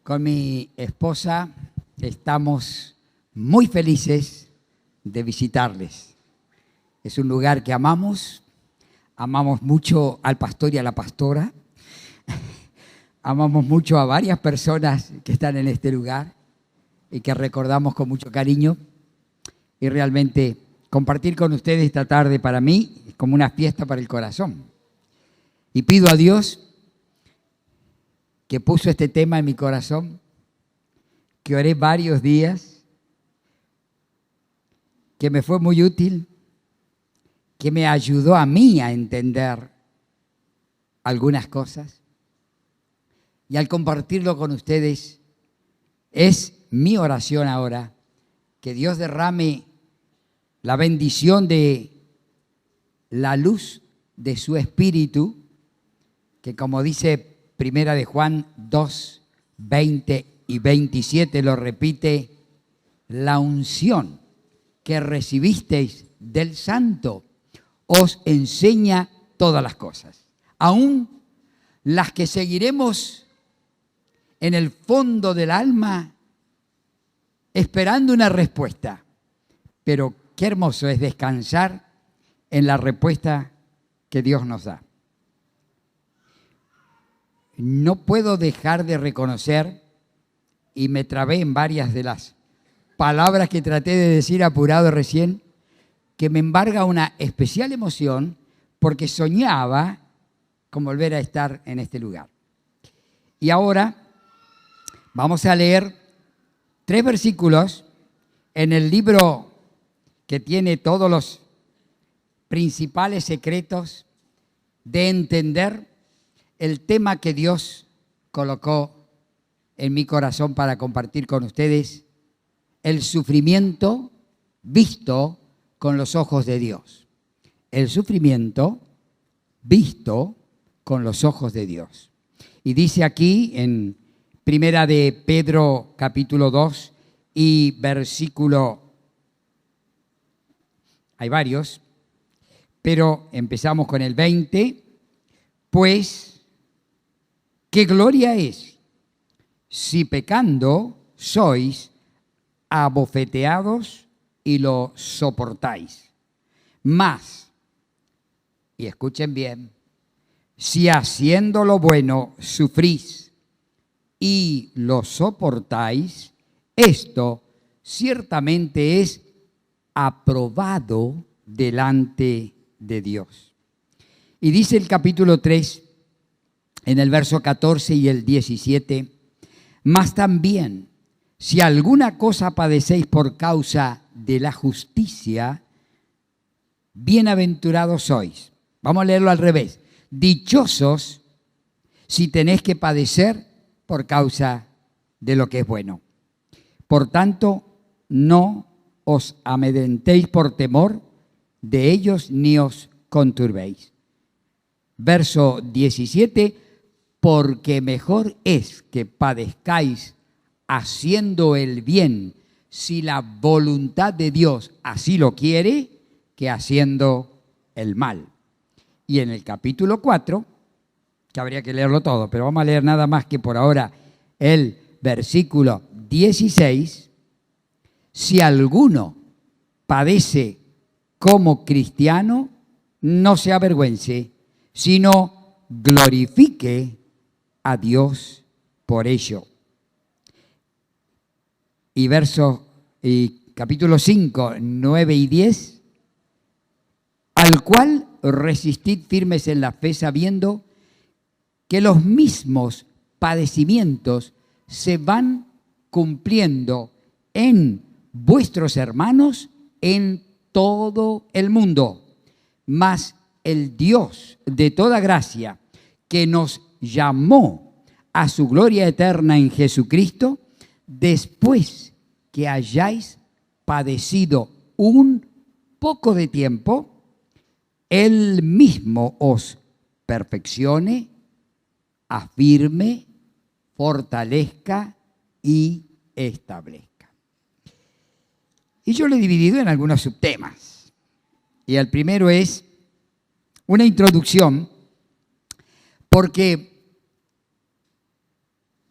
Con mi esposa estamos muy felices de visitarles. Es un lugar que amamos mucho al pastor y a la pastora, amamos mucho a varias personas que están en este lugar y que recordamos con mucho cariño. Y realmente compartir con ustedes esta tarde para mí es como una fiesta para el corazón. Y pido a Dios que puso este tema en mi corazón, que oré varios días, que me fue muy útil, que me ayudó a mí a entender algunas cosas. Y al compartirlo con ustedes, es mi oración ahora, que Dios derrame la bendición de la luz de su Espíritu, que como dice Primera de Juan 2, 20 y 27, lo repite, la unción que recibisteis del Santo os enseña todas las cosas, aún las que seguiremos en el fondo del alma esperando una respuesta. Pero qué hermoso es descansar en la respuesta que Dios nos da. No puedo dejar de reconocer, y me trabé en varias de las palabras que traté de decir apurado recién, que me embarga una especial emoción porque soñaba con volver a estar en este lugar. Y ahora vamos a leer 3 versículos en el libro que tiene todos los principales secretos de entender el tema que Dios colocó en mi corazón para compartir con ustedes, el sufrimiento visto con los ojos de Dios. El sufrimiento visto con los ojos de Dios. Y dice aquí en Primera de Pedro capítulo 2 y versículo, hay varios, pero empezamos con el 20, pues qué gloria es si pecando sois abofeteados y lo soportáis. Mas, y escuchen bien, si haciendo lo bueno sufrís y lo soportáis, esto ciertamente es aprobado delante de Dios. Y dice el capítulo 3, en el verso 14 y el 17, mas también, si alguna cosa padecéis por causa de la justicia, bienaventurados sois. Vamos a leerlo al revés. Dichosos si tenéis que padecer por causa de lo que es bueno. Por tanto, no os amedrentéis por temor de ellos ni os conturbéis. Verso 17, porque mejor es que padezcáis haciendo el bien, si la voluntad de Dios así lo quiere, que haciendo el mal. Y en el capítulo 4, que habría que leerlo todo, pero vamos a leer nada más que por ahora el versículo 16, si alguno padece como cristiano, no se avergüence, sino glorifique a Dios por ello. Y capítulo 5, 9 y 10, al cual resistid firmes en la fe, sabiendo que los mismos padecimientos se van cumpliendo en vuestros hermanos en todo el mundo. Mas el Dios de toda gracia, que nos llamó a su gloria eterna en Jesucristo, después que hayáis padecido un poco de tiempo, Él mismo os perfeccione, afirme, fortalezca y establezca. Y yo lo he dividido en algunos subtemas. Y el primero es una introducción, porque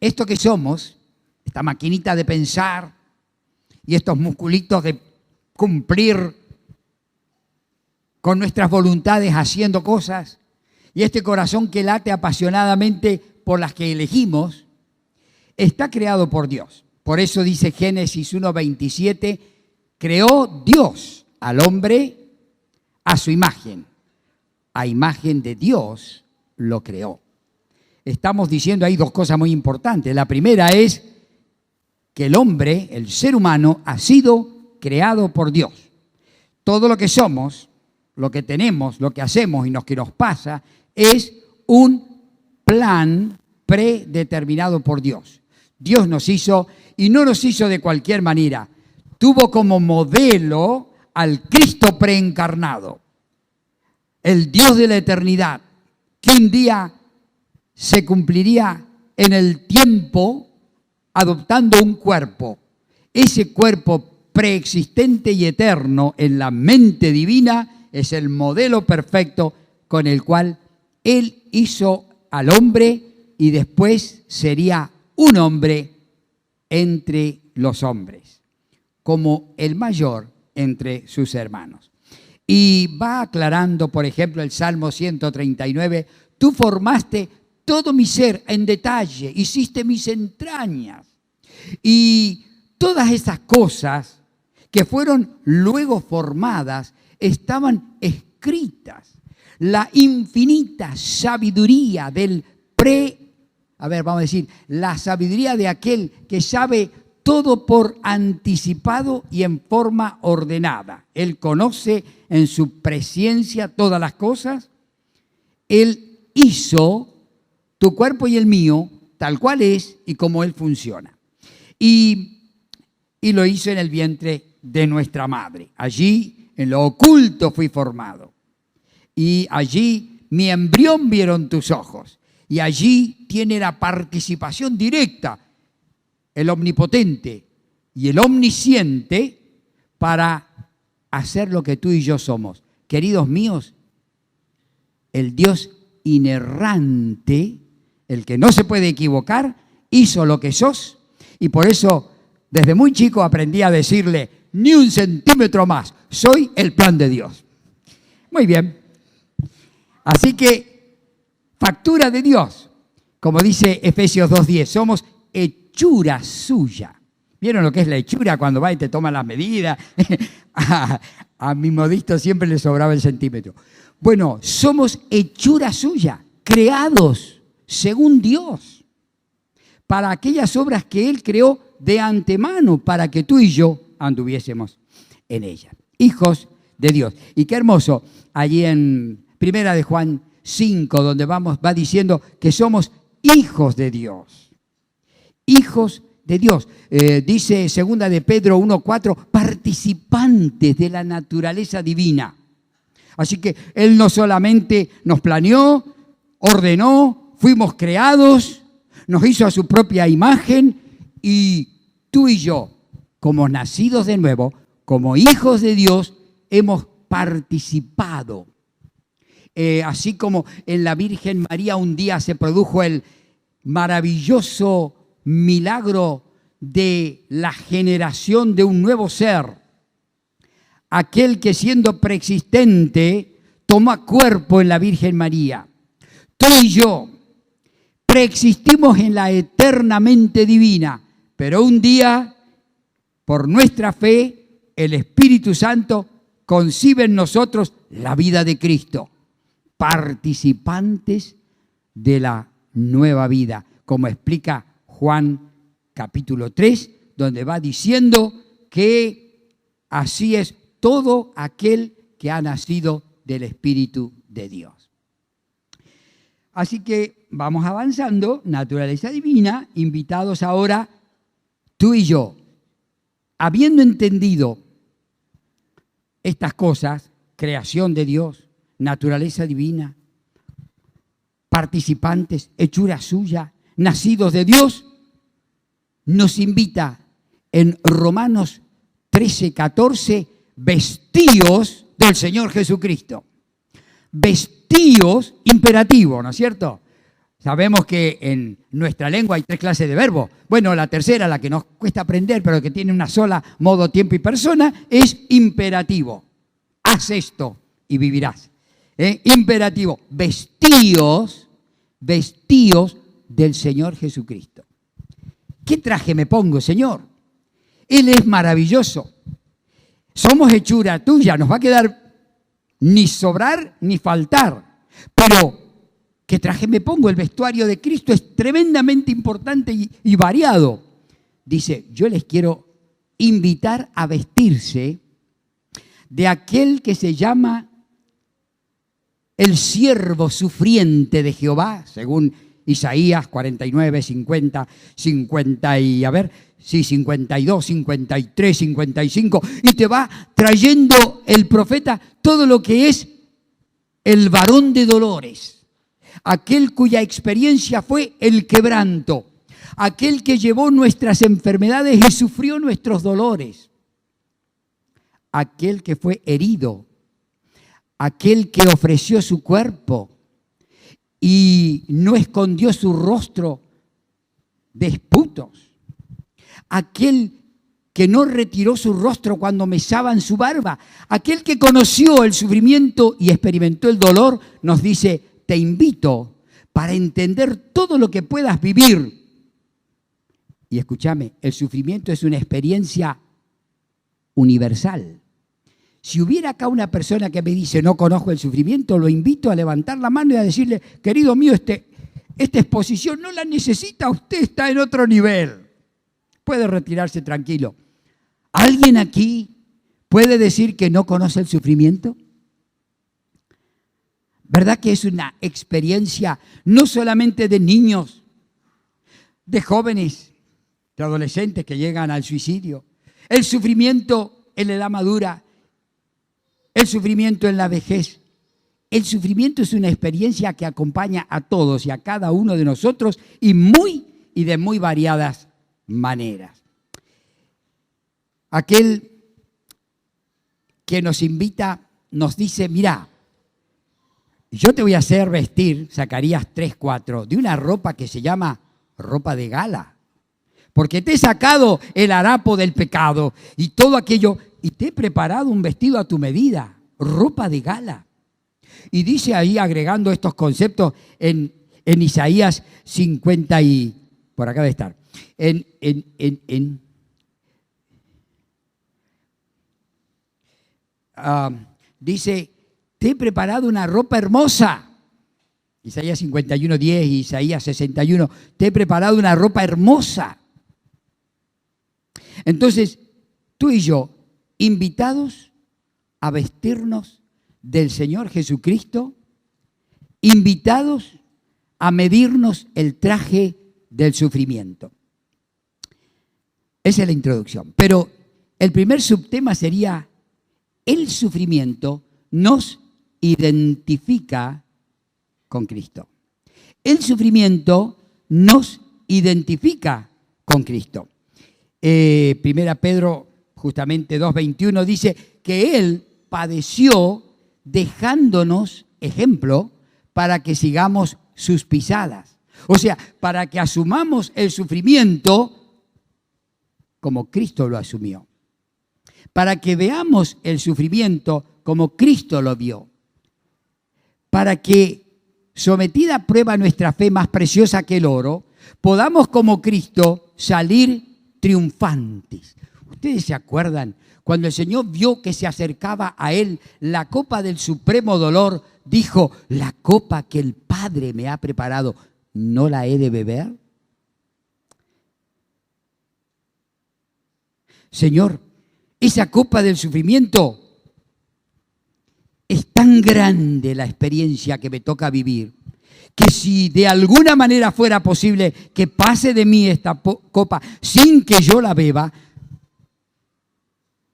esto que somos esta maquinita de pensar y estos musculitos de cumplir con nuestras voluntades haciendo cosas, y este corazón que late apasionadamente por las que elegimos, está creado por Dios. Por eso dice Génesis 1:27, creó Dios al hombre a su imagen. A imagen de Dios lo creó. Estamos diciendo ahí dos cosas muy importantes. La primera es que el hombre, el ser humano, ha sido creado por Dios. Todo lo que somos, lo que tenemos, lo que hacemos y lo que nos pasa es un plan predeterminado por Dios. Dios nos hizo y no nos hizo de cualquier manera. Tuvo como modelo al Cristo preencarnado, el Dios de la eternidad, que un día se cumpliría en el tiempo adoptando un cuerpo. Ese cuerpo preexistente y eterno en la mente divina es el modelo perfecto con el cual Él hizo al hombre y después sería un hombre entre los hombres, como el mayor entre sus hermanos. Y va aclarando, por ejemplo, el Salmo 139, tú formaste todo mi ser en detalle, hiciste mis entrañas. Y todas esas cosas que fueron luego formadas estaban escritas. La infinita sabiduría del la sabiduría de aquel que sabe todo por anticipado y en forma ordenada. Él conoce en su presciencia todas las cosas. Él hizo tu cuerpo y el mío tal cual es y como Él funciona. Y lo hizo en el vientre de nuestra madre. Allí, en lo oculto, fui formado. Y allí mi embrión vieron tus ojos. Y allí tiene la participación directa el omnipotente y el omnisciente para hacer lo que tú y yo somos. Queridos míos, el Dios inerrante, el que no se puede equivocar, hizo lo que sos, y por eso desde muy chico aprendí a decirle, ni un centímetro más, soy el plan de Dios. Muy bien. Así que, factura de Dios, como dice Efesios 2:10, somos hechura suya. ¿Vieron lo que es la hechura cuando va y te toma las medidas? A mi Modisto siempre le sobraba el centímetro. Bueno, somos hechura suya, creados según Dios, para aquellas obras que Él creó de antemano, para que tú y yo anduviésemos en ellas. Hijos de Dios. Y qué hermoso, allí en Primera de Juan 5, donde va diciendo que somos hijos de Dios. Hijos de Dios. Dice segunda de Pedro 1:4, participantes de la naturaleza divina. Así que Él no solamente nos planeó, ordenó, fuimos creados, nos hizo a su propia imagen, y tú y yo, como nacidos de nuevo, como hijos de Dios, hemos participado. Así como en la Virgen María un día se produjo el maravilloso milagro de la generación de un nuevo ser, aquel que siendo preexistente toma cuerpo en la Virgen María. Tú y yo preexistimos en la eternamente divina, pero un día, por nuestra fe, el Espíritu Santo concibe en nosotros la vida de Cristo, participantes de la nueva vida, como explica Juan capítulo 3, donde va diciendo que así es todo aquel que ha nacido del Espíritu de Dios. Así que vamos avanzando, naturaleza divina, invitados ahora tú y yo, habiendo entendido estas cosas, creación de Dios, naturaleza divina, participantes, hechura suya, nacidos de Dios, nos invita en Romanos 13:14, vestíos del Señor Jesucristo. Vestíos, imperativo, ¿no es cierto? Sabemos que en nuestra lengua hay 3 clases de verbos. Bueno, la tercera, la que nos cuesta aprender, pero que tiene una sola modo, tiempo y persona, es imperativo. Haz esto y vivirás. Imperativo, vestíos del Señor Jesucristo. ¿Qué traje me pongo, Señor? Él es maravilloso. Somos hechura tuya, nos va a quedar ni sobrar ni faltar. Pero, ¿qué traje me pongo? El vestuario de Cristo es tremendamente importante y variado. Dice, yo les quiero invitar a vestirse de aquel que se llama el siervo sufriente de Jehová, según Isaías 49, 50, 50 y 52, 53, 55, y te va trayendo el profeta todo lo que es el varón de dolores, aquel cuya experiencia fue el quebranto, aquel que llevó nuestras enfermedades y sufrió nuestros dolores, aquel que fue herido, aquel que ofreció su cuerpo y no escondió su rostro de esputos, aquel que no retiró su rostro cuando mesaban su barba, aquel que conoció el sufrimiento y experimentó el dolor, nos dice, te invito para entender todo lo que puedas vivir. Y escúchame, el sufrimiento es una experiencia universal. Si hubiera acá una persona que me dice, no conozco el sufrimiento, lo invito a levantar la mano y a decirle, querido mío, esta exposición no la necesita, usted está en otro nivel. Puede retirarse tranquilo. ¿Alguien aquí puede decir que no conoce el sufrimiento? ¿Verdad que es una experiencia no solamente de niños, de jóvenes, de adolescentes que llegan al suicidio? El sufrimiento en la edad madura, el sufrimiento en la vejez. El sufrimiento es una experiencia que acompaña a todos y a cada uno de nosotros y de muy variadas maneras. Aquel que nos invita nos dice, mira, yo te voy a hacer vestir, Zacarías 3:4, de una ropa que se llama ropa de gala, porque te he sacado el harapo del pecado y todo aquello, y te he preparado un vestido a tu medida, ropa de gala. Y dice ahí, agregando estos conceptos en Isaías 50 y... por acá debe estar. Dice, te he preparado una ropa hermosa. Isaías 51:10 y Isaías 61, te he preparado una ropa hermosa. Entonces, tú y yo, invitados a vestirnos del Señor Jesucristo, invitados a medirnos el traje del sufrimiento. Esa es la introducción. Pero el primer subtema sería, el sufrimiento nos identifica con Cristo. El sufrimiento nos identifica con Cristo. Primera Pedro, justamente 2:21, dice que Él padeció dejándonos ejemplo para que sigamos sus pisadas. O sea, para que asumamos el sufrimiento como Cristo lo asumió. Para que veamos el sufrimiento como Cristo lo vio. Para que, sometida a prueba nuestra fe más preciosa que el oro, podamos como Cristo salir triunfantes. ¿Ustedes se acuerdan? Cuando el Señor vio que se acercaba a Él la copa del supremo dolor, dijo, la copa que el Padre me ha preparado, ¿no la he de beber? Señor, esa copa del sufrimiento, es tan grande la experiencia que me toca vivir, que si de alguna manera fuera posible que pase de mí esta copa sin que yo la beba,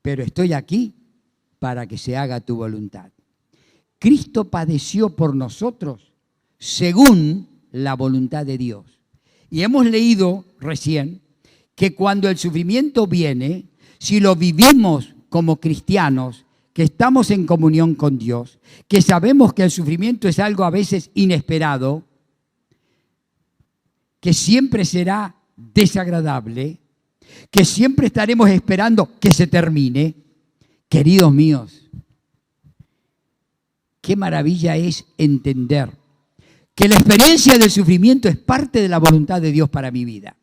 pero estoy aquí para que se haga tu voluntad. Cristo padeció por nosotros según la voluntad de Dios. Y hemos leído recién que cuando el sufrimiento viene, si lo vivimos como cristianos, que estamos en comunión con Dios, que sabemos que el sufrimiento es algo a veces inesperado, que siempre será desagradable, que siempre estaremos esperando que se termine. Queridos míos, qué maravilla es entender que la experiencia del sufrimiento es parte de la voluntad de Dios para mi vida.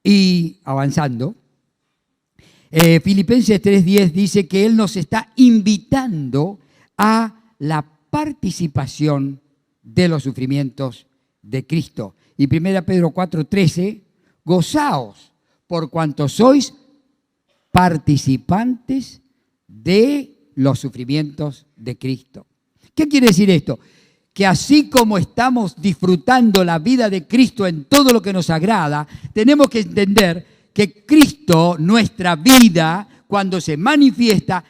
Y avanzando, Filipenses 3:10 dice que Él nos está invitando a la participación de los sufrimientos de Cristo. Y 1 Pedro 4:13, gozaos por cuanto sois participantes de los sufrimientos de Cristo. ¿Qué quiere decir esto? Que así como estamos disfrutando la vida de Cristo en todo lo que nos agrada, tenemos que entender que Cristo, nuestra vida, cuando se manifiesta,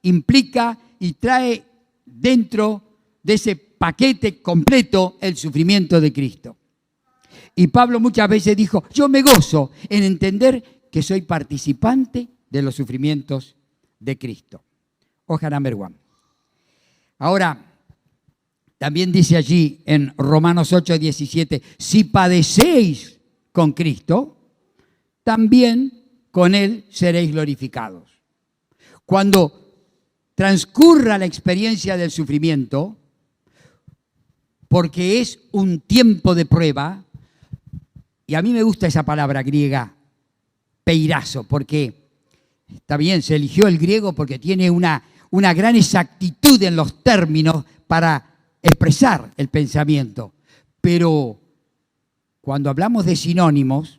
implica y trae dentro de ese paquete completo el sufrimiento de Cristo. Y Pablo muchas veces dijo, yo me gozo en entender que soy participante de los sufrimientos de Cristo. Hoja number 1. Ahora, también dice allí en Romanos 8:17, si padecéis con Cristo, también con Él seréis glorificados. Cuando transcurra la experiencia del sufrimiento, porque es un tiempo de prueba, y a mí me gusta esa palabra griega, peirazo, porque está bien, se eligió el griego porque tiene una gran exactitud en los términos para expresar el pensamiento. Pero cuando hablamos de sinónimos,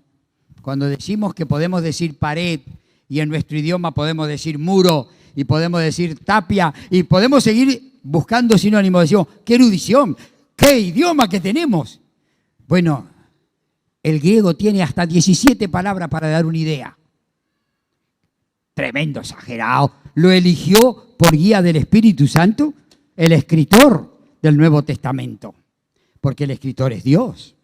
cuando decimos que podemos decir pared y en nuestro idioma podemos decir muro y podemos decir tapia y podemos seguir buscando sinónimos, decimos, ¡qué erudición! ¡Qué idioma que tenemos! Bueno, el griego tiene hasta 17 palabras para dar una idea. Tremendo, exagerado. Lo eligió por guía del Espíritu Santo el escritor del Nuevo Testamento, porque el escritor es Dios.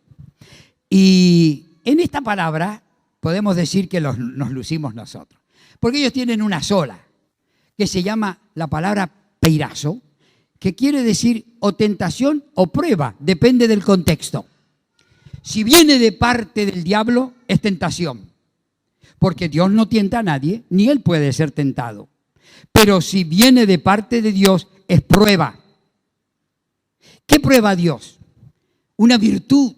Y en esta palabra podemos decir que nos lucimos nosotros, porque ellos tienen una sola, que se llama la palabra peirazo, que quiere decir o tentación o prueba, depende del contexto. Si viene de parte del diablo, es tentación, porque Dios no tienta a nadie, ni él puede ser tentado. Pero si viene de parte de Dios, es prueba. ¿Qué prueba Dios? Una virtud.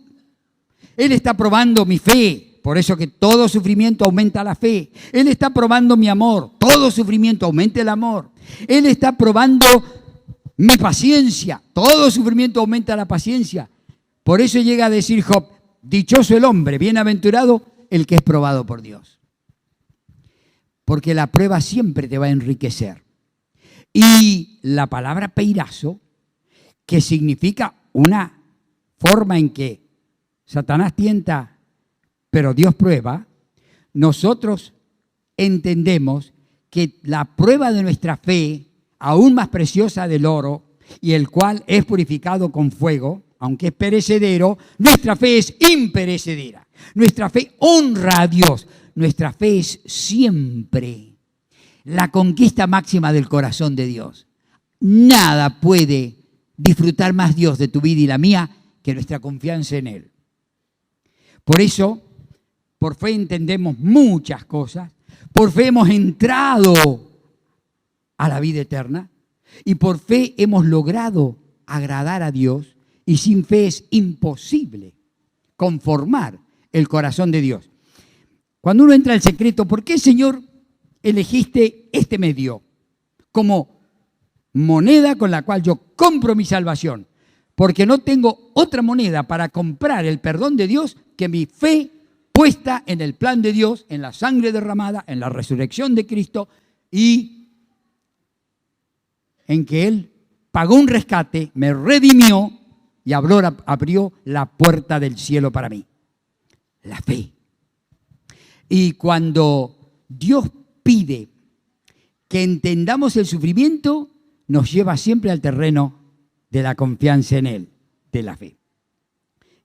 Él está probando mi fe, por eso que todo sufrimiento aumenta la fe. Él está probando mi amor, todo sufrimiento aumenta el amor. Él está probando mi paciencia, todo sufrimiento aumenta la paciencia. Por eso llega a decir Job, dichoso el hombre, bienaventurado el que es probado por Dios. Porque la prueba siempre te va a enriquecer. Y la palabra peirazo, que significa una forma en que Satanás tienta, pero Dios prueba, nosotros entendemos que la prueba de nuestra fe, aún más preciosa del oro, y el cual es purificado con fuego, aunque es perecedero, nuestra fe es imperecedera. Nuestra fe honra a Dios. Nuestra fe es siempre la conquista máxima del corazón de Dios. Nada puede disfrutar más Dios de tu vida y la mía que nuestra confianza en Él. Por eso, por fe entendemos muchas cosas, por fe hemos entrado a la vida eterna y por fe hemos logrado agradar a Dios y sin fe es imposible conformar el corazón de Dios. Cuando uno entra al secreto, ¿por qué, Señor, elegiste este medio como moneda con la cual yo compro mi salvación? Porque no tengo otra moneda para comprar el perdón de Dios que mi fe puesta en el plan de Dios, en la sangre derramada, en la resurrección de Cristo y en que Él pagó un rescate, me redimió y abrió la puerta del cielo para mí. La fe. Y cuando Dios pide que entendamos el sufrimiento, nos lleva siempre al terreno de la confianza en Él, de la fe.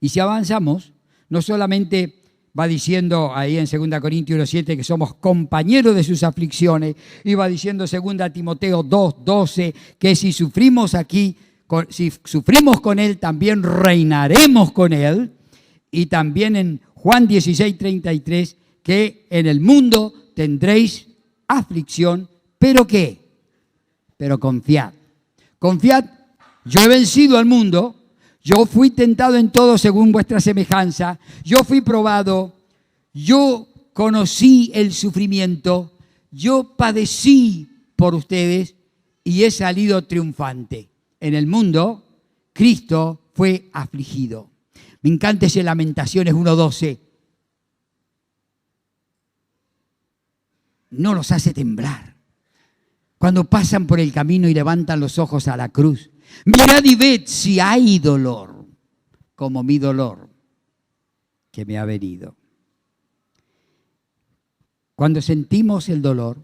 Y si avanzamos, no solamente va diciendo ahí en 2 Corintios 1:7 que somos compañeros de sus aflicciones, y va diciendo 2 Timoteo 2:12 que si sufrimos aquí, si sufrimos con Él, también reinaremos con Él. y también en Juan 16:33, que en el mundo tendréis aflicción, pero ¿qué? Pero confiad. Confiad, yo he vencido al mundo, yo fui tentado en todo según vuestra semejanza, yo fui probado, yo conocí el sufrimiento, yo padecí por ustedes y he salido triunfante. En el mundo, Cristo fue afligido. Me encanta ese Lamentaciones 1:12. No los hace temblar. Cuando pasan por el camino y levantan los ojos a la cruz, mirad y ved si hay dolor, como mi dolor que me ha venido. Cuando sentimos el dolor,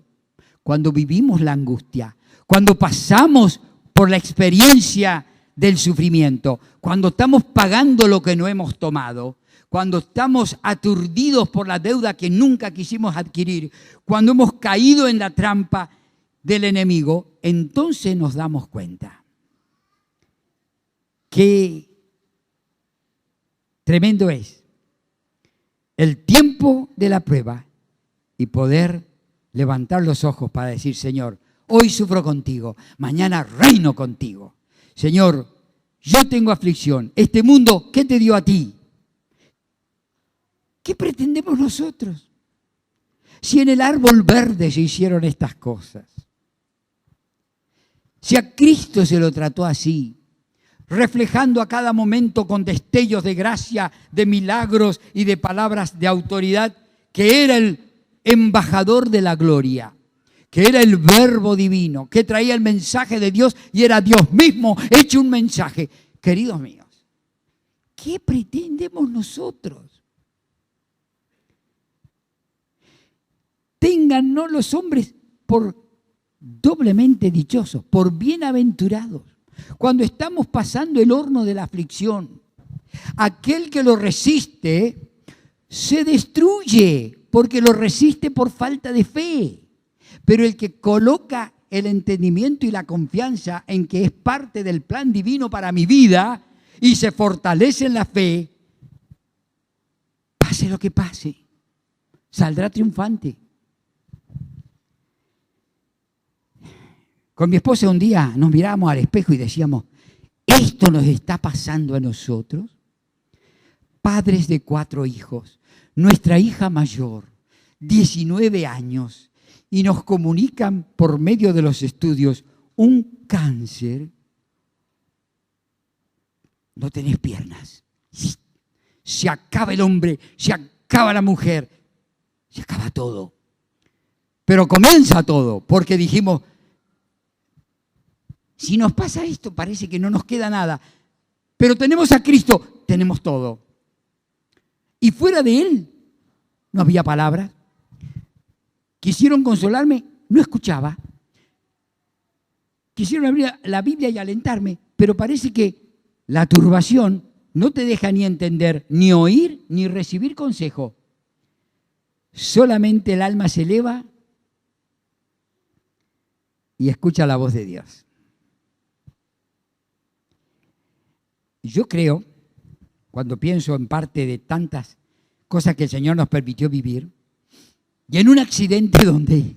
cuando vivimos la angustia, cuando pasamos por la experiencia del sufrimiento, cuando estamos pagando lo que no hemos tomado, cuando estamos aturdidos por la deuda que nunca quisimos adquirir, cuando hemos caído en la trampa del enemigo, entonces nos damos cuenta qué tremendo es el tiempo de la prueba y poder levantar los ojos para decir: Señor, hoy sufro contigo, mañana reino contigo. Señor, yo tengo aflicción. Este mundo, ¿qué te dio a ti? ¿Qué pretendemos nosotros? Si en el árbol verde se hicieron estas cosas, si a Cristo se lo trató así, reflejando a cada momento con destellos de gracia, de milagros y de palabras de autoridad, que era el embajador de la gloria, que era el verbo divino, que traía el mensaje de Dios y era Dios mismo hecho un mensaje. Queridos míos, ¿qué pretendemos nosotros? Téngannos los hombres por doblemente dichosos, por bienaventurados, cuando estamos pasando el horno de la aflicción. Aquel que lo resiste se destruye porque lo resiste por falta de fe. Pero el que coloca el entendimiento y la confianza en que es parte del plan divino para mi vida y se fortalece en la fe, pase lo que pase, saldrá triunfante. Con mi esposa un día nos mirábamos al espejo y decíamos: ¿esto nos está pasando a nosotros? Padres de 4 hijos, nuestra hija mayor, 19 años, y nos comunican por medio de los estudios un cáncer. No tenés piernas. Se acaba el hombre, se acaba la mujer, se acaba todo. Pero comienza todo, porque dijimos: si nos pasa esto, parece que no nos queda nada. Pero tenemos a Cristo, tenemos todo. Y fuera de Él, no había palabras. Quisieron consolarme, no escuchaba. Quisieron abrir la Biblia y alentarme, pero parece que la turbación no te deja ni entender, ni oír, ni recibir consejo. Solamente el alma se eleva y escucha la voz de Dios. Yo creo, cuando pienso en parte de tantas cosas que el Señor nos permitió vivir, y en un accidente donde,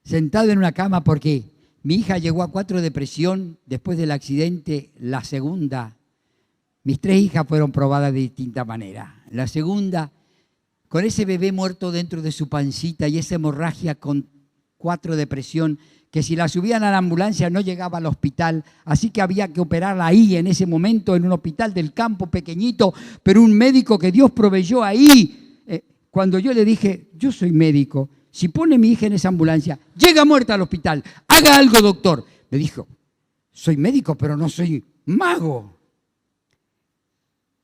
sentado en una cama, porque mi hija llegó a 4 de presión después del accidente, la segunda, mis 3 hijas fueron probadas de distinta manera. La segunda, con ese bebé muerto dentro de su pancita y esa hemorragia con 4 de presión, que si la subían a la ambulancia no llegaba al hospital, así que había que operarla ahí en ese momento, en un hospital del campo pequeñito, pero un médico que Dios proveyó ahí. Cuando yo le dije: yo soy médico, si pone mi hija en esa ambulancia, llega muerta al hospital, haga algo, doctor. Me dijo: soy médico, pero no soy mago.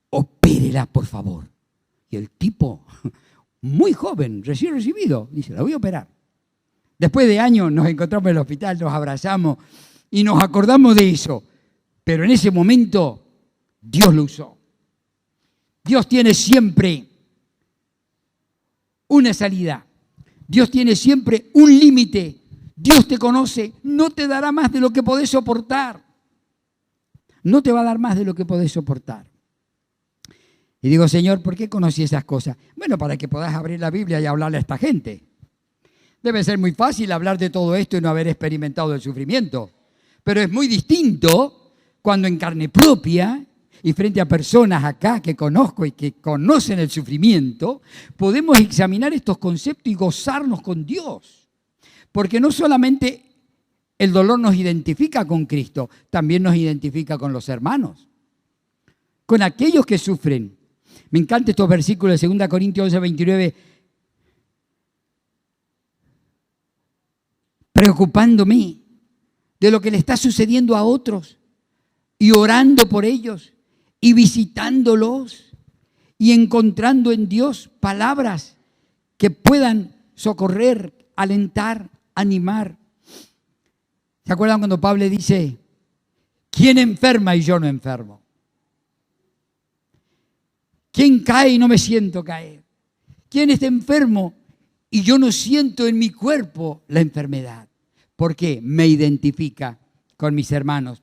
Opérela, por favor. Y el tipo, muy joven, recién recibido, dice: la voy a operar. Después de años nos encontramos en el hospital, nos abrazamos y nos acordamos de eso. Pero en ese momento Dios lo usó. Dios tiene siempre una salida. Dios tiene siempre un límite. Dios te conoce, no te dará más de lo que podés soportar. No te va a dar más de lo que podés soportar. Y digo, Señor, ¿por qué conocí esas cosas? Bueno, para que puedas abrir la Biblia y hablarle a esta gente. Debe ser muy fácil hablar de todo esto y no haber experimentado el sufrimiento. Pero es muy distinto cuando en carne propia y frente a personas acá que conozco y que conocen el sufrimiento, podemos examinar estos conceptos y gozarnos con Dios. Porque no solamente el dolor nos identifica con Cristo, también nos identifica con los hermanos, con aquellos que sufren. Me encantan estos versículos de 2 Corintios 11, 29. Preocupándome de lo que le está sucediendo a otros y orando por ellos y visitándolos y encontrando en Dios palabras que puedan socorrer, alentar, animar. ¿Se acuerdan cuando Pablo dice, ¿quién enferma y yo no enfermo? ¿Quién cae y no me siento caer? ¿Quién está enfermo y yo no siento en mi cuerpo la enfermedad? Porque me identifica con mis hermanos.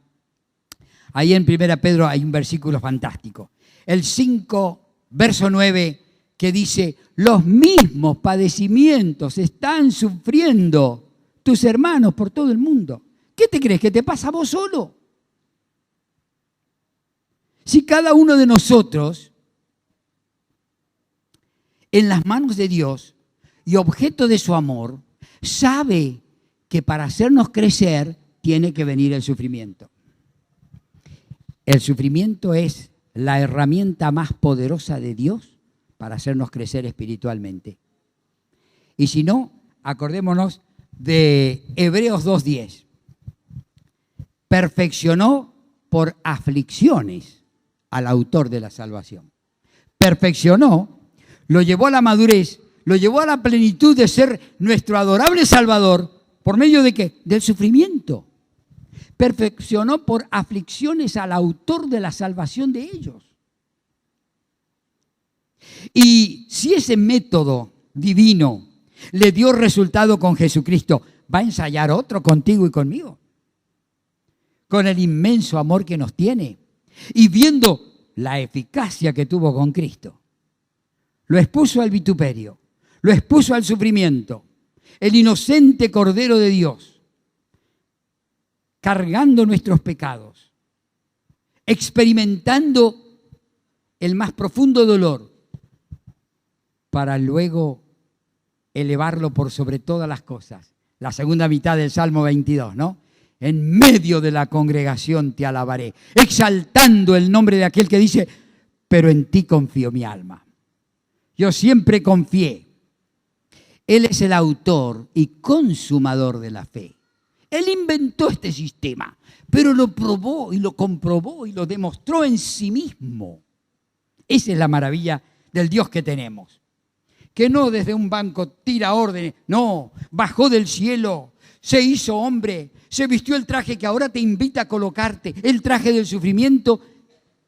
Ahí en 1 Pedro hay un versículo fantástico. El 5, verso 9, que dice, los mismos padecimientos están sufriendo tus hermanos por todo el mundo. ¿Qué te crees? ¿Que te pasa a vos solo? Si cada uno de nosotros, en las manos de Dios y objeto de su amor, sabe que para hacernos crecer tiene que venir el sufrimiento. El sufrimiento es la herramienta más poderosa de Dios para hacernos crecer espiritualmente. Y si no, acordémonos de Hebreos 2:10. Perfeccionó por aflicciones al autor de la salvación. Perfeccionó, lo llevó a la madurez, lo llevó a la plenitud de ser nuestro adorable Salvador. ¿Por medio de qué? Del sufrimiento. Perfeccionó por aflicciones al autor de la salvación de ellos. Y si ese método divino le dio resultado con Jesucristo, ¿va a ensayar otro contigo y conmigo? Con el inmenso amor que nos tiene y viendo la eficacia que tuvo con Cristo. Lo expuso al vituperio, lo expuso al sufrimiento. El inocente Cordero de Dios, cargando nuestros pecados, experimentando el más profundo dolor, para luego elevarlo por sobre todas las cosas. La segunda mitad del Salmo 22, ¿no? En medio de la congregación te alabaré, exaltando el nombre de aquel que dice, pero en ti confío mi alma. Yo siempre confié. Él es el autor y consumador de la fe. Él inventó este sistema, pero lo probó y lo comprobó y lo demostró en sí mismo. Esa es la maravilla del Dios que tenemos. Que no desde un banco tira órdenes, no, bajó del cielo, se hizo hombre, se vistió el traje que ahora te invita a colocarte, el traje del sufrimiento,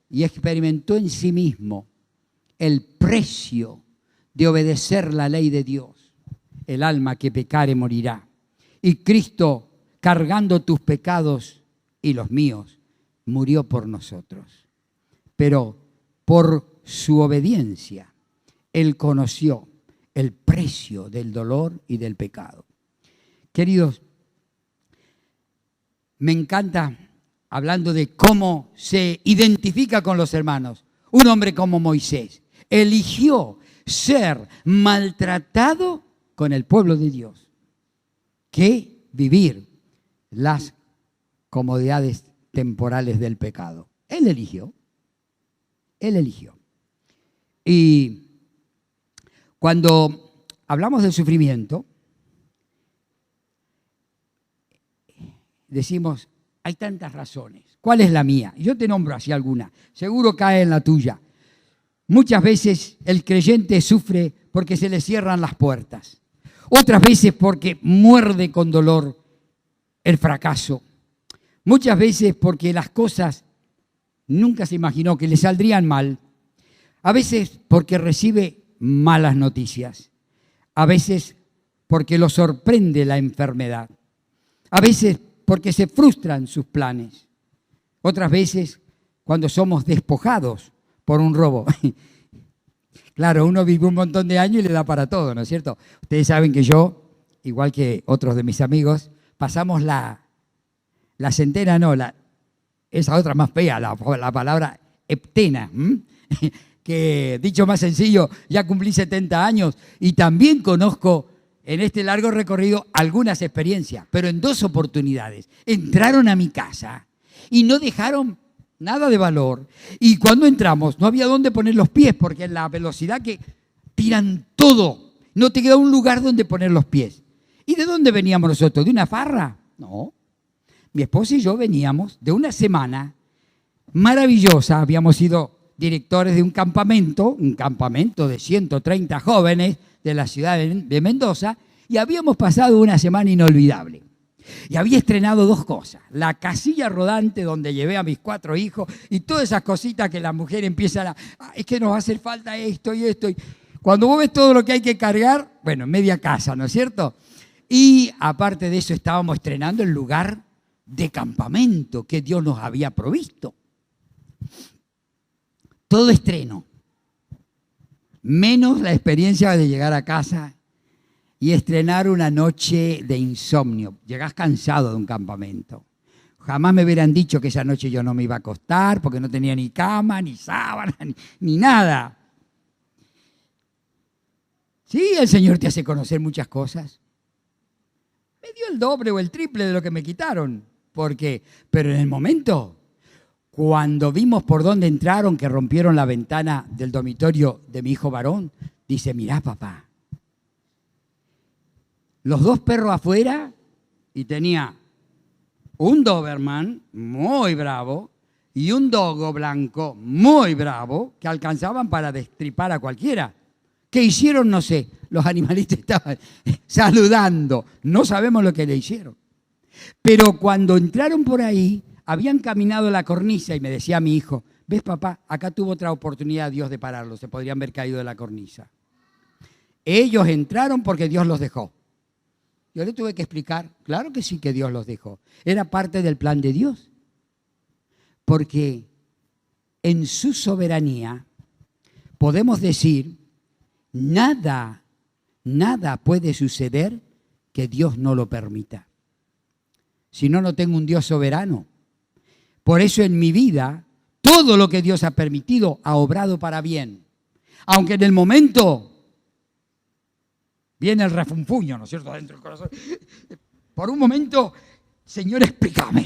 y experimentó en sí mismo el precio de obedecer la ley de Dios. El alma que pecare morirá. Y Cristo, cargando tus pecados y los míos, murió por nosotros. Pero por su obediencia, Él conoció el precio del dolor y del pecado. Queridos, me encanta, hablando de cómo se identifica con los hermanos, un hombre como Moisés eligió ser maltratado con el pueblo de Dios que vivir las comodidades temporales del pecado. Él eligió. Él eligió. Y cuando hablamos del sufrimiento, decimos, hay tantas razones. ¿Cuál es la mía? Yo te nombro así alguna. Seguro cae en la tuya. Muchas veces el creyente sufre porque se le cierran las puertas. Otras veces porque muerde con dolor el fracaso. Muchas veces porque las cosas nunca se imaginó que le saldrían mal. A veces porque recibe malas noticias. A veces porque lo sorprende la enfermedad. A veces porque se frustran sus planes. Otras veces cuando somos despojados por un robo. Claro, uno vive un montón de años y le da para todo, ¿no es cierto? Ustedes saben que yo, igual que otros de mis amigos, pasamos la centena, no, esa otra más fea, la palabra heptena, que dicho más sencillo, ya cumplí 70 años y también conozco en este largo recorrido algunas experiencias, pero en 2 oportunidades. Entraron a mi casa y no dejaron nada de valor. Y cuando entramos no había dónde poner los pies, porque en la velocidad que tiran todo, no te queda un lugar donde poner los pies. ¿Y de dónde veníamos nosotros? ¿De una farra? No. Mi esposa y yo veníamos de una semana maravillosa. Habíamos sido directores de un campamento de 130 jóvenes de la ciudad de Mendoza, y habíamos pasado una semana inolvidable. Y había estrenado 2 cosas: la casilla rodante donde llevé a mis 4 hijos y todas esas cositas que la mujer empieza es que nos va a hacer falta esto y esto. Y cuando vos ves todo lo que hay que cargar, bueno, media casa, ¿no es cierto? Y aparte de eso estábamos estrenando el lugar de campamento que Dios nos había provisto. Todo estreno, menos la experiencia de llegar a casa y estrenar una noche de insomnio. Llegás cansado de un campamento. Jamás me hubieran dicho que esa noche yo no me iba a acostar porque no tenía ni cama, ni sábana, ni nada. Sí, el Señor te hace conocer muchas cosas. Me dio el doble o el triple de lo que me quitaron. Pero en el momento, cuando vimos por dónde entraron, que rompieron la ventana del dormitorio de mi hijo varón, dice: mirá, papá, los 2 perros afuera, y tenía un Doberman muy bravo y un dogo blanco muy bravo que alcanzaban para destripar a cualquiera. ¿Qué hicieron? No sé. Los animalistas estaban saludando. No sabemos lo que le hicieron. Pero cuando entraron por ahí, habían caminado la cornisa y me decía mi hijo: ¿ves, papá? Acá tuvo otra oportunidad Dios de pararlo. Se podrían haber caído de la cornisa. Ellos entraron porque Dios los dejó. Yo le tuve que explicar, claro que sí que Dios los dejó. Era parte del plan de Dios. Porque en su soberanía podemos decir, nada puede suceder que Dios no lo permita. Si no, no tengo un Dios soberano. Por eso en mi vida, todo lo que Dios ha permitido ha obrado para bien. Aunque en el momento viene el refunfuño, ¿no es cierto?, dentro del corazón. Por un momento, Señor, explícame.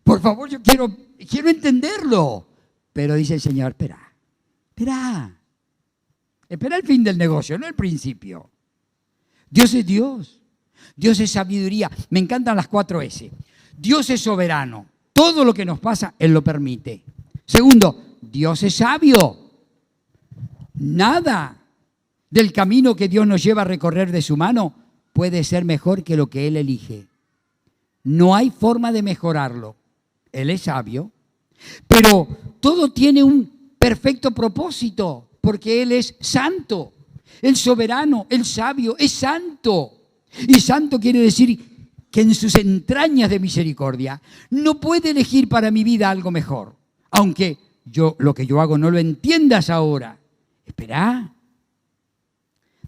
Por favor, yo quiero entenderlo. Pero dice el Señor: espera el fin del negocio, no el principio. Dios es Dios. Dios es sabiduría. Me encantan las 4 S. Dios es soberano. Todo lo que nos pasa, Él lo permite. Segundo, Dios es sabio. Nada del camino que Dios nos lleva a recorrer de su mano puede ser mejor que lo que Él elige. No hay forma de mejorarlo. Él es sabio, pero todo tiene un perfecto propósito, porque Él es santo. El soberano, el sabio, es santo. Y santo quiere decir que en sus entrañas de misericordia no puede elegir para mi vida algo mejor. Aunque lo que yo hago no lo entiendas ahora. Espera.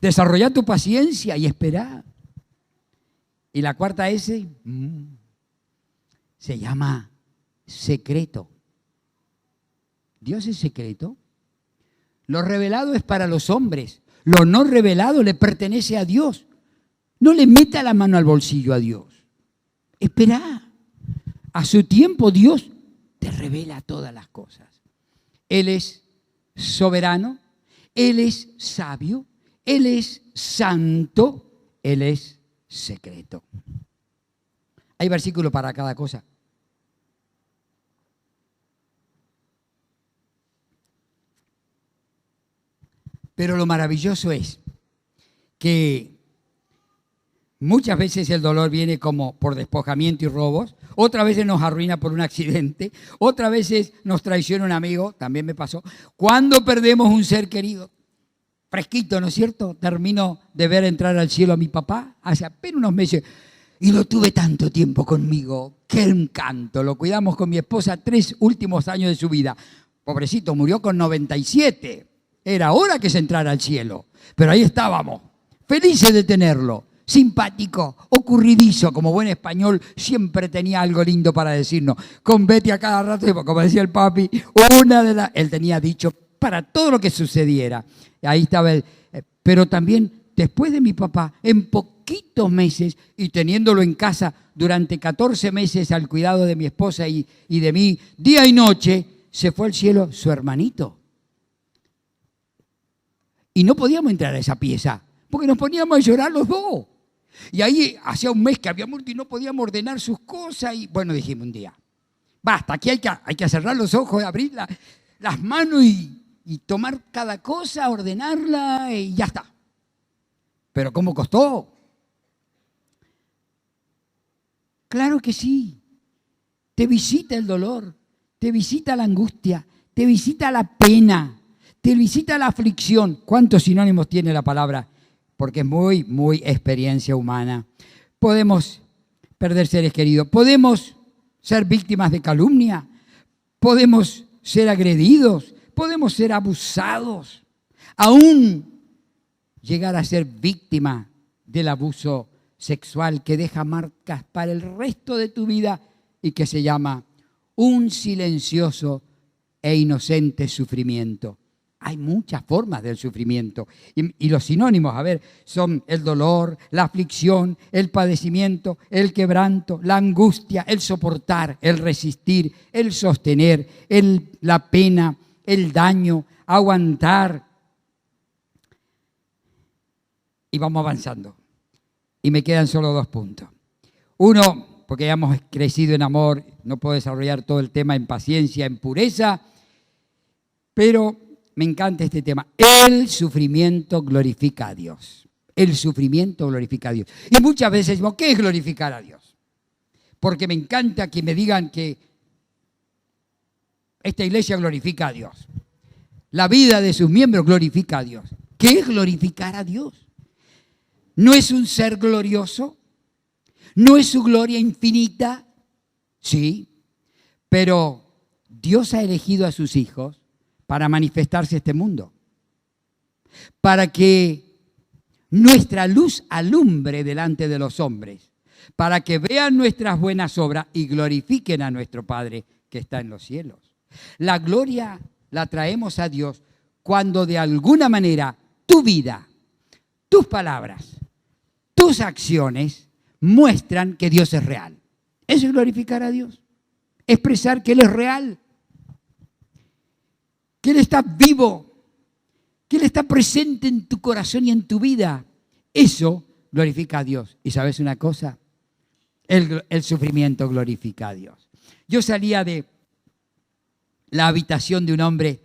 Desarrolla tu paciencia y espera. Y la 4 S se llama secreto. Dios es secreto. Lo revelado es para los hombres. Lo no revelado le pertenece a Dios. No le meta la mano al bolsillo a Dios. Espera. A su tiempo Dios te revela todas las cosas. Él es soberano. Él es sabio. Él es santo. Él es secreto. Hay versículo para cada cosa. Pero lo maravilloso es que muchas veces el dolor viene como por despojamiento y robos, otras veces nos arruina por un accidente, otras veces nos traiciona un amigo, también me pasó, cuando perdemos un ser querido. Fresquito, ¿no es cierto? Termino de ver entrar al cielo a mi papá hace apenas unos meses y lo tuve tanto tiempo conmigo. ¡Qué encanto! Lo cuidamos con mi esposa 3 últimos años de su vida. Pobrecito, murió con 97. Era hora que se entrara al cielo. Pero ahí estábamos, felices de tenerlo. Simpático, ocurridizo, como buen español, siempre tenía algo lindo para decirnos. Con Betty a cada rato, como decía el papi, él tenía dicho para todo lo que sucediera. Ahí estaba él. Pero también, después de mi papá, en poquitos meses, y teniéndolo en casa durante 14 meses al cuidado de mi esposa y de mí, día y noche, se fue al cielo su hermanito. Y no podíamos entrar a esa pieza, porque nos poníamos a llorar los dos. Y ahí hacía un mes que había muerto y no podíamos ordenar sus cosas. Y bueno, dijimos un día, basta, aquí hay que cerrar los ojos, abrir las manos y tomar cada cosa, ordenarla y ya está. Pero ¿cómo costó? Claro que sí. Te visita el dolor, te visita la angustia, te visita la pena, te visita la aflicción. ¿Cuántos sinónimos tiene la palabra? Porque es muy, muy experiencia humana. Podemos perder seres queridos, podemos ser víctimas de calumnia, podemos ser agredidos, podemos ser abusados, aún llegar a ser víctima del abuso sexual que deja marcas para el resto de tu vida y que se llama un silencioso e inocente sufrimiento. Hay muchas formas del sufrimiento y los sinónimos, a ver, son el dolor, la aflicción, el padecimiento, el quebranto, la angustia, el soportar, el resistir, el sostener, la pena, el daño, aguantar. Y vamos avanzando. Y me quedan solo 2 puntos. Uno, porque ya hemos crecido en amor, no puedo desarrollar todo el tema en paciencia, en pureza, pero me encanta este tema. El sufrimiento glorifica a Dios. El sufrimiento glorifica a Dios. Y muchas veces decimos, ¿qué es glorificar a Dios? Porque me encanta que me digan que esta iglesia glorifica a Dios. La vida de sus miembros glorifica a Dios. ¿Qué es glorificar a Dios? ¿No es un ser glorioso? ¿No es su gloria infinita? Sí, pero Dios ha elegido a sus hijos para manifestarse a este mundo, para que nuestra luz alumbre delante de los hombres, para que vean nuestras buenas obras y glorifiquen a nuestro Padre que está en los cielos. La gloria la traemos a Dios cuando de alguna manera tu vida, tus palabras, tus acciones muestran que Dios es real. Eso es glorificar a Dios, expresar que Él es real, que Él está vivo, que Él está presente en tu corazón y en tu vida. Eso glorifica a Dios. ¿Y sabes una cosa? El sufrimiento glorifica a Dios. Yo salía de la habitación de un hombre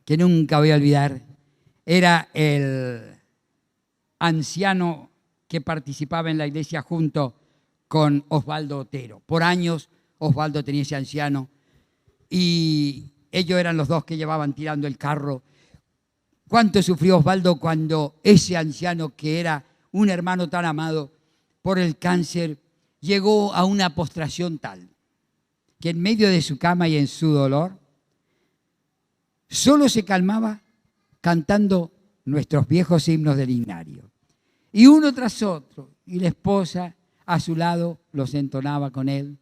que nunca voy a olvidar. Era el anciano que participaba en la iglesia junto con Osvaldo Otero. Por años Osvaldo tenía ese anciano y ellos eran los dos que llevaban tirando el carro. ¿Cuánto sufrió Osvaldo cuando ese anciano, que era un hermano tan amado por el cáncer, llegó a una postración tal que en medio de su cama y en su dolor solo se calmaba cantando nuestros viejos himnos del himnario? Y uno tras otro, y la esposa a su lado los entonaba con él.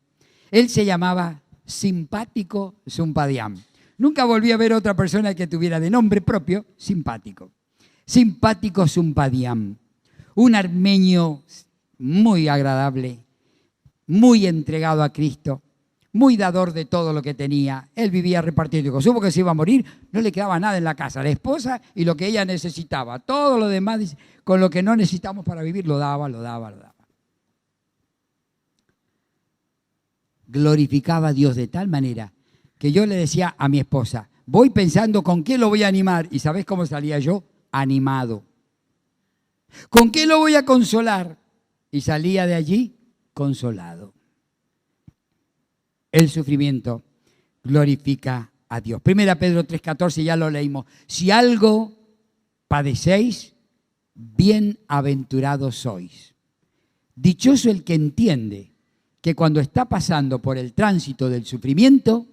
Él se llamaba Simpático Zumpadián. Nunca volví a ver otra persona que tuviera de nombre propio Simpático. Simpático Zumpadián. Un armenio muy agradable, muy entregado a Cristo, muy dador de todo lo que tenía. Él vivía repartiendo. Supo que se iba a morir, no le quedaba nada en la casa. La esposa y lo que ella necesitaba. Todo lo demás, con lo que no necesitamos para vivir, lo daba. Glorificaba a Dios de tal manera que yo le decía a mi esposa, voy pensando con qué lo voy a animar. ¿Y sabés cómo salía yo? Animado. ¿Con qué lo voy a consolar? Y salía de allí consolado. El sufrimiento glorifica a Dios. 1 Pedro 3:14, ya lo leímos. Si algo padecéis, bienaventurados sois. Dichoso el que entiende que cuando está pasando por el tránsito del sufrimiento,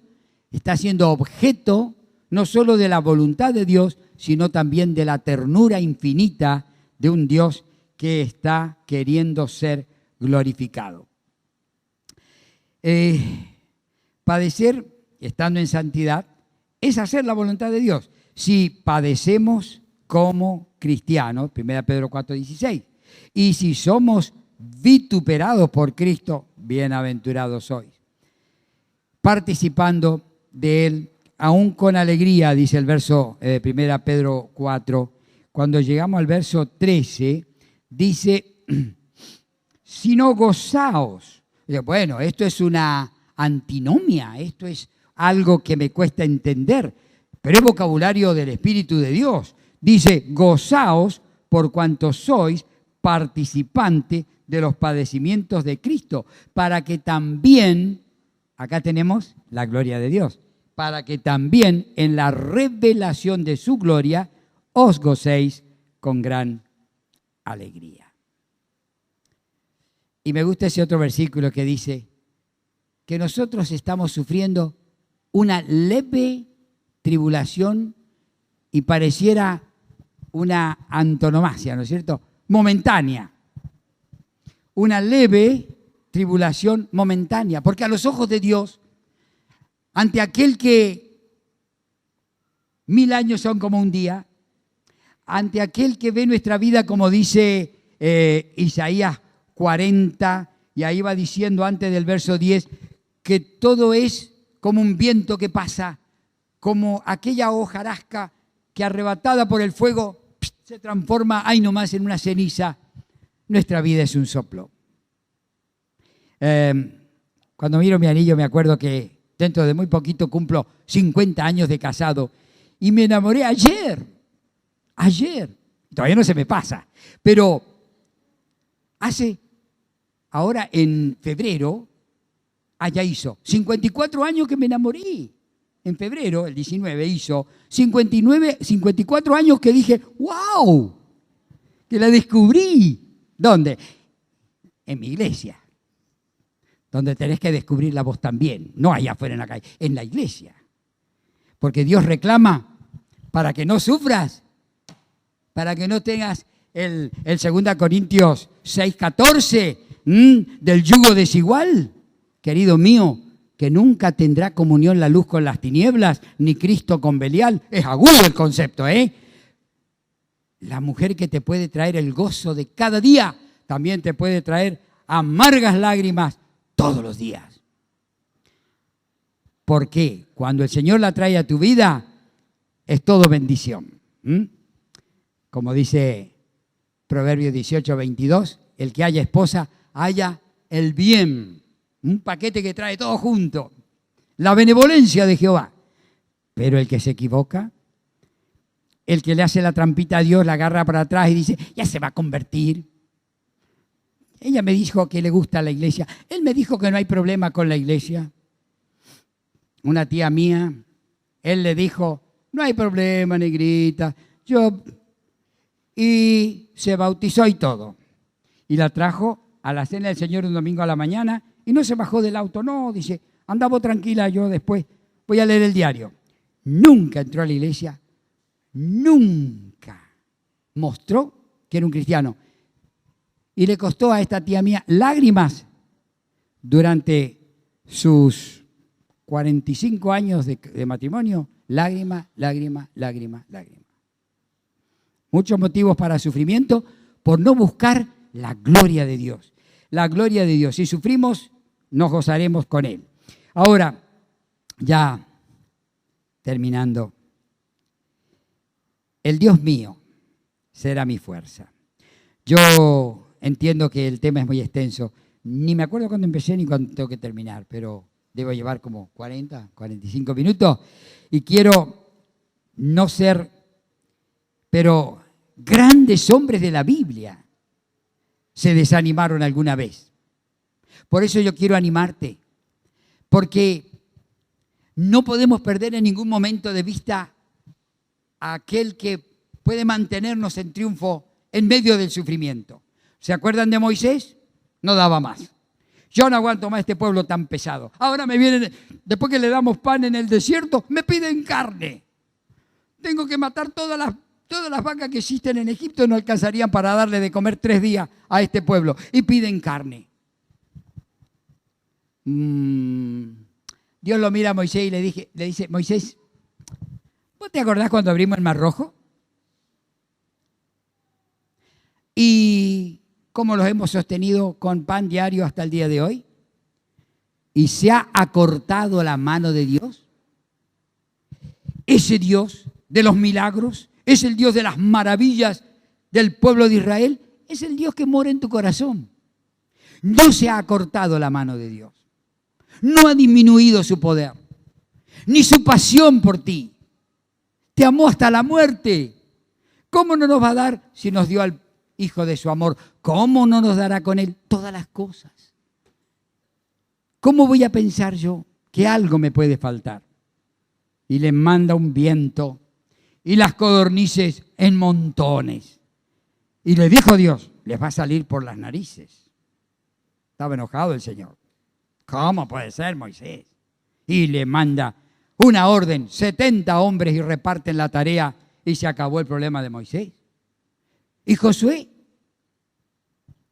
está siendo objeto no solo de la voluntad de Dios, sino también de la ternura infinita de un Dios que está queriendo ser glorificado. Padecer, estando en santidad, es hacer la voluntad de Dios. Si padecemos como cristianos, 1 Pedro 4:16, y si somos vituperados por Cristo, bienaventurados sois, participando de Él, aún con alegría, dice el verso 1 Pedro 4. Cuando llegamos al verso 13, dice, sino gozaos. Bueno, esto es una antinomia, esto es algo que me cuesta entender, pero es vocabulario del Espíritu de Dios. Dice, gozaos por cuanto sois participante de los padecimientos de Cristo, para que también, acá tenemos la gloria de Dios, para que también en la revelación de su gloria os gocéis con gran alegría. Y me gusta ese otro versículo que dice que nosotros estamos sufriendo una leve tribulación y pareciera una antonomasia, ¿no es cierto? Momentánea. Una leve tribulación momentánea, porque a los ojos de Dios, ante aquel que 1000 años son como un día, ante aquel que ve nuestra vida como dice Isaías 40, y ahí va diciendo antes del verso 10, que todo es como un viento que pasa, como aquella hojarasca que arrebatada por el fuego se transforma ahí nomás en una ceniza. Nuestra vida es un soplo. Cuando miro mi anillo me acuerdo que dentro de muy poquito cumplo 50 años de casado y me enamoré ayer. Todavía no se me pasa, pero ahora en febrero, allá hizo 54 años que me enamoré. En febrero, el 19, hizo 54 años que dije, ¡wow! Que la descubrí. ¿Dónde? En mi iglesia. Donde tenés que descubrirla vos también. No allá afuera en la calle, en la iglesia. Porque Dios reclama para que no sufras, para que no tengas el 2 Corintios 6:14 del yugo desigual. Querido mío, que nunca tendrá comunión la luz con las tinieblas, ni Cristo con Belial. Es agudo el concepto, ¿eh? La mujer que te puede traer el gozo de cada día, también te puede traer amargas lágrimas todos los días. ¿Por qué? Cuando el Señor la trae a tu vida, es todo bendición. Como dice Proverbios 18:22, el que haya esposa, haya el bien. Un paquete que trae todo junto. La benevolencia de Jehová. Pero el que se equivoca, el que le hace la trampita a Dios, la agarra para atrás y dice, ya se va a convertir. Ella me dijo que le gusta la iglesia. Él me dijo que no hay problema con la iglesia. Una tía mía, él le dijo, no hay problema, negrita. Y se bautizó y todo. Y la trajo a la cena del Señor un domingo a la mañana y no se bajó del auto. No, dice, andaba tranquila, yo después voy a leer el diario. Nunca entró a la iglesia, nunca mostró que era un cristiano. Y le costó a esta tía mía lágrimas durante sus 45 años de matrimonio. Lágrima. Muchos motivos para sufrimiento por no buscar la gloria de Dios. La gloria de Dios. Si sufrimos, nos gozaremos con Él. Ahora, ya terminando. El Dios mío será mi fuerza. Yo entiendo que el tema es muy extenso. Ni me acuerdo cuándo empecé ni cuándo tengo que terminar, pero debo llevar como 40, 45 minutos. Y quiero no ser, pero grandes hombres de la Biblia se desanimaron alguna vez. Por eso yo quiero animarte, porque no podemos perder en ningún momento de vista a aquel que puede mantenernos en triunfo en medio del sufrimiento. ¿Se acuerdan de Moisés? No daba más. Yo no aguanto más este pueblo tan pesado. Ahora me vienen, después que le damos pan en el desierto, me piden carne. tengo que matar todas las vacas que existen en Egipto, no alcanzarían para darle de comer 3 días a este pueblo. Y piden carne. Dios lo mira a Moisés y le dice, Moisés, ¿vos te acordás cuando abrimos el Mar Rojo? Y cómo los hemos sostenido con pan diario hasta el día de hoy. Y se ha acortado la mano de Dios. Ese Dios de los milagros, es el Dios de las maravillas del pueblo de Israel, es el Dios que mora en tu corazón. No se ha acortado la mano de Dios. No ha disminuido su poder, ni su pasión por ti. Te amó hasta la muerte. ¿Cómo no nos va a dar si nos dio al Hijo de su amor? ¿Cómo no nos dará con Él todas las cosas? ¿Cómo voy a pensar yo que algo me puede faltar? Y le manda un viento y las codornices en montones. Y le dijo Dios, les va a salir por las narices. Estaba enojado el Señor. ¿Cómo puede ser, Moisés? Y le manda una orden, 70 hombres y reparten la tarea y se acabó el problema de Moisés. Y Josué,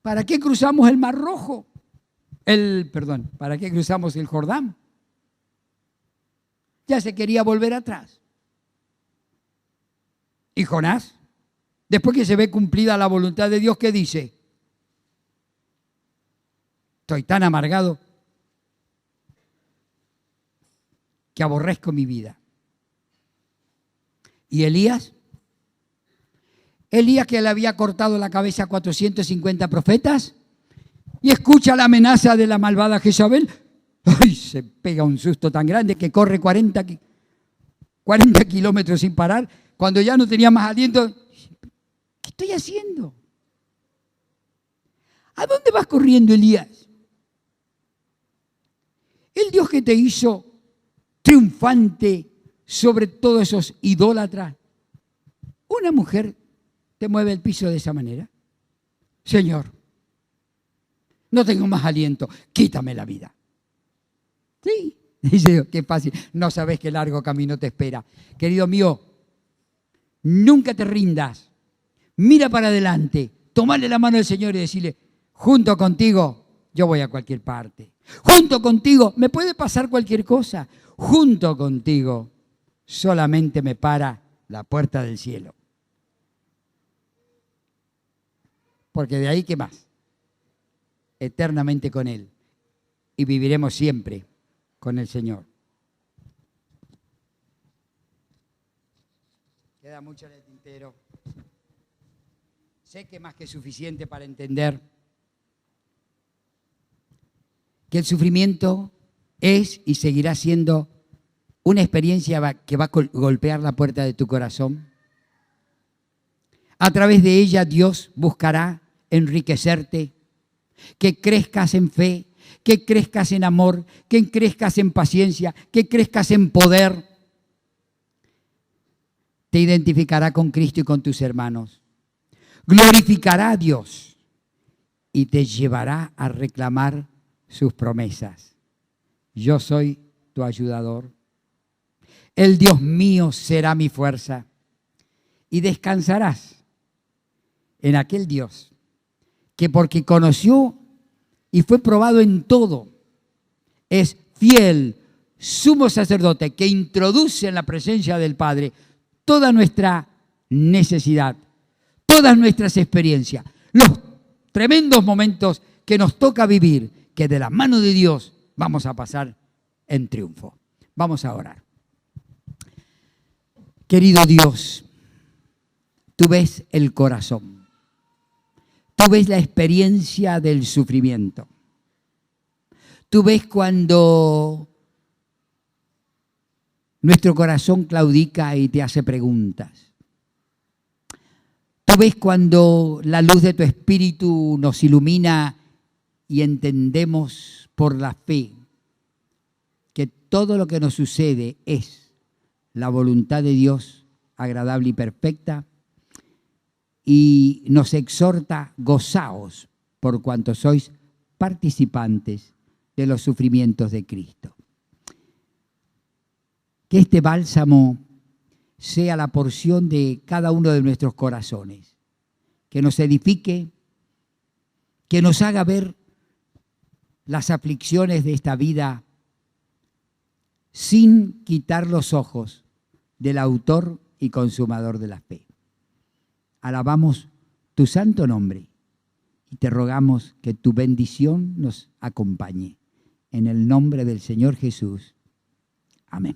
¿para qué cruzamos el Mar Rojo? ¿Para qué cruzamos el Jordán? Ya se quería volver atrás. Y Jonás, después que se ve cumplida la voluntad de Dios, ¿qué dice? Estoy tan amargado que aborrezco mi vida. ¿Y Elías? Elías, que le había cortado la cabeza a 450 profetas y escucha la amenaza de la malvada Jezabel. ¡Ay! Se pega un susto tan grande que corre 40 kilómetros sin parar. Cuando ya no tenía más aliento, ¿qué estoy haciendo? ¿A dónde vas corriendo, Elías? El Dios que te hizo triunfante sobre todos esos idólatras. Una mujer te mueve el piso de esa manera. Señor, no tengo más aliento, quítame la vida. Sí, dice, qué fácil, no sabes qué largo camino te espera. Querido mío, nunca te rindas, mira para adelante, tomale la mano del Señor y decirle, junto contigo yo voy a cualquier parte. Junto contigo me puede pasar cualquier cosa. Junto contigo solamente me para la puerta del cielo. Porque de ahí, ¿qué más? Eternamente con Él. Y viviremos siempre con el Señor. Queda mucho en el tintero. Sé que más que suficiente para entender que el sufrimiento es y seguirá siendo una experiencia que va a golpear la puerta de tu corazón. A través de ella Dios buscará enriquecerte, que crezcas en fe, que crezcas en amor, que crezcas en paciencia, que crezcas en poder. Te identificará con Cristo y con tus hermanos. Glorificará a Dios y te llevará a reclamar sus promesas. Yo soy tu ayudador. El Dios mío será mi fuerza. Y descansarás en aquel Dios que, porque conoció y fue probado en todo, es fiel, sumo sacerdote, que introduce en la presencia del Padre toda nuestra necesidad, todas nuestras experiencias, los tremendos momentos que nos toca vivir, que de la mano de Dios vamos a pasar en triunfo. Vamos a orar. Querido Dios, tú ves el corazón. Tú ves la experiencia del sufrimiento. Tú ves cuando nuestro corazón claudica y te hace preguntas. Tú ves cuando la luz de tu espíritu nos ilumina y entendemos por la fe que todo lo que nos sucede es la voluntad de Dios agradable y perfecta, y nos exhorta, gozaos por cuanto sois participantes de los sufrimientos de Cristo. Que este bálsamo sea la porción de cada uno de nuestros corazones, que nos edifique, que nos haga ver las aflicciones de esta vida sin quitar los ojos del autor y consumador de la fe. Alabamos tu santo nombre y te rogamos que tu bendición nos acompañe. En el nombre del Señor Jesús. Amén.